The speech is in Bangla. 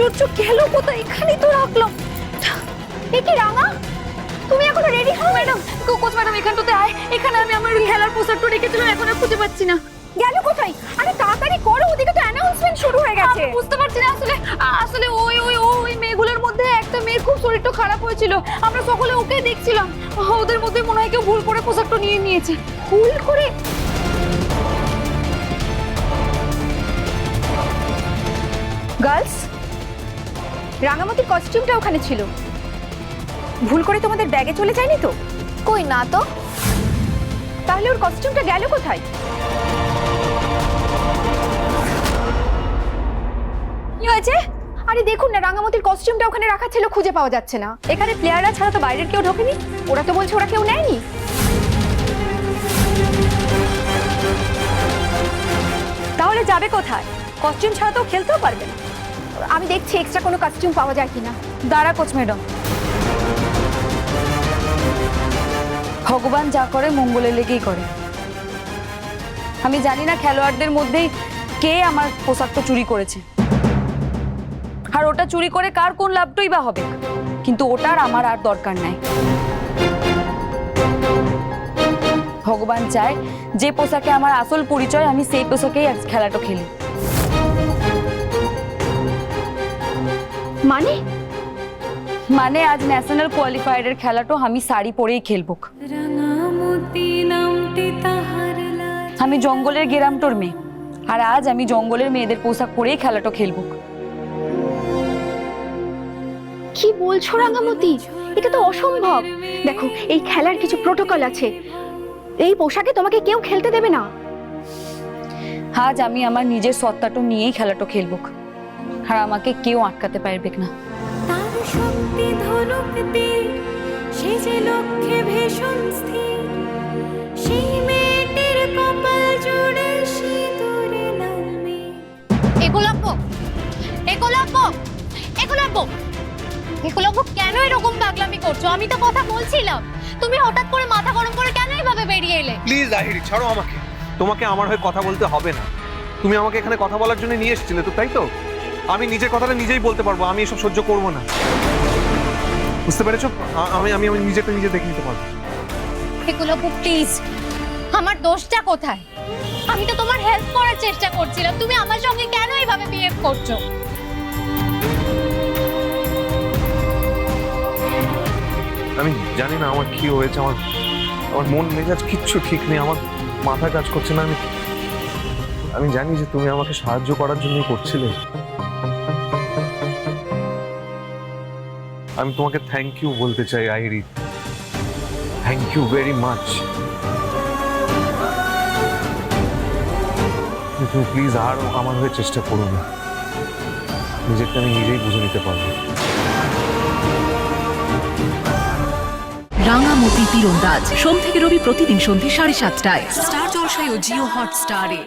আশ্চর্য, গেল কোথায়? এখানেই তো রাখলাম। এ কি রাঙা, তুমি এখনো রেডি হও? ম্যাডাম, কোচ ম্যাডাম এখানটাতে আয়। এখানে আমি আমার খেলার পোশাকটা রেখেছিলাম, এখন আর খুঁজে পাচ্ছি না। গেল কোথায়? আরে তাড়াতাড়ি করো, ওদিকে তো অ্যানাউন্সমেন্ট শুরু হয়ে গেছে। বুঝতে পারছি না আসলে আসলে ওই মেয়েগুলোর মধ্যে একটা মেয়ের খুব শরীরটা খারাপ হয়েছিল, আমরা সকলে ওকে দেখছিলাম। ওদের মধ্যে মনে হয় কেউ ভুল করে পোশাকটা নিয়ে নিয়েছে। ভুল করে? গার্লস, রাঙামতির কস্টিউমটা ওখানে ছিল, ভুল করে তোমাদের ব্যাগে চলে যায়নি তো? কই না তো। তাহলে ওর কস্টিউমটা গেল কোথায়? কি হয়েছে? আরে দেখুন না, রাঙামতির কস্টিউমটা ওখানে রাখা ছিল, খুঁজে পাওয়া যাচ্ছে না। এখানে প্লেয়াররা ছাড়া তো বাইরের কেউ ঢোকেনি। ওরা তো বলছে ওরা কেউ নেয়নি। তাহলে যাবে কোথায়? কস্টিউম ছাড়া তো খেলতেও পারবে না। আমি দেখছি এক্সট্রা কোনো কস্টিউম পাওয়া যায় কিনা। দাঁড়া কোচ ম্যাডাম, ভগবান যা করে মঙ্গলের লেগেই করে। আমি জানি না খেলোয়াড়দের মধ্যেই কে আমার পোশাকটা চুরি করেছে, আর ওটা চুরি করে কার কোন লাভটাই বা হবে, কিন্তু ওটার আমার আর দরকার নাই। ভগবান চায় যে পোশাকে আমার আসল পরিচয়, আমি সেই পোশাকেই আজ খেলাটা খেলি। মানে মানে আজ ন্যাশনাল কোয়ালিফায়ারের খেলাটা আমি শাড়ি পরেই খেলবো। আমি জঙ্গলের গেরামটোর মেয়ে, আর আজ আমি জঙ্গলের মেয়েদের পোশাক পরেই খেলাটা খেলবো। কি বলছো রাঙামতি? এটা তো অসম্ভব। দেখো, এই খেলার কিছু প্রোটোকল আছে, এই পোশাকে তোমাকে কেউ খেলতে দেবে না। আজ আমি আমার নিজের সত্তাটা নিয়েই খেলাটা খেলবো, আর আমাকে কেউ আটকাতে পারবে না। কেন এরকম পাগলামি করছো? আমি তো কথা বলছিলাম, তুমি হঠাৎ করে মাথা গরম করে কেন এইভাবে বেরিয়ে এলে? প্লিজ আহিরি, ছাড়ো আমাকে। তোমাকে আমার হয়ে কথা বলতে হবে না। তুমি আমাকে এখানে কথা বলার জন্য নিয়ে এসেছিলে তো, তাই তো? আমি নিজের কথাটা নিজেই বলতে পারবো, আমি এসব সহ্য করবো না। বুঝতে পেরেছো? আমি আমি আমি নিজেকে নিজে দেখে নিতে পারবো। প্লিজ, আমার দোষটা কোথায়? আমি তো তোমার হেল্প করার চেষ্টা করছিলাম, তুমি আমার সঙ্গে কেন এইভাবে বিহেভ করছো? আমি জানি না আমার কি হয়েছে, আমার মন মেজাজ কিচ্ছু ঠিক নেই, আমার মাথা কাজ করছে না। আমি জানি যে তুমি আমাকে সাহায্য করার জন্যই করছিলে। আমি তোমাকে থ্যাংক ইউ বলতে চাই Ahiri, thank you very much. তুমি প্লিজ আর আমার হয়ে চেষ্টা করো না, নিজেকে আমি নিজেই বুঝে নিতে পারবো। রাঙামতি তীরন্দাজ সোম থেকে রবি প্রতিদিন সন্ধ্যে 7:30টায় স্টার জলসায় ও জিও হটস্টারে।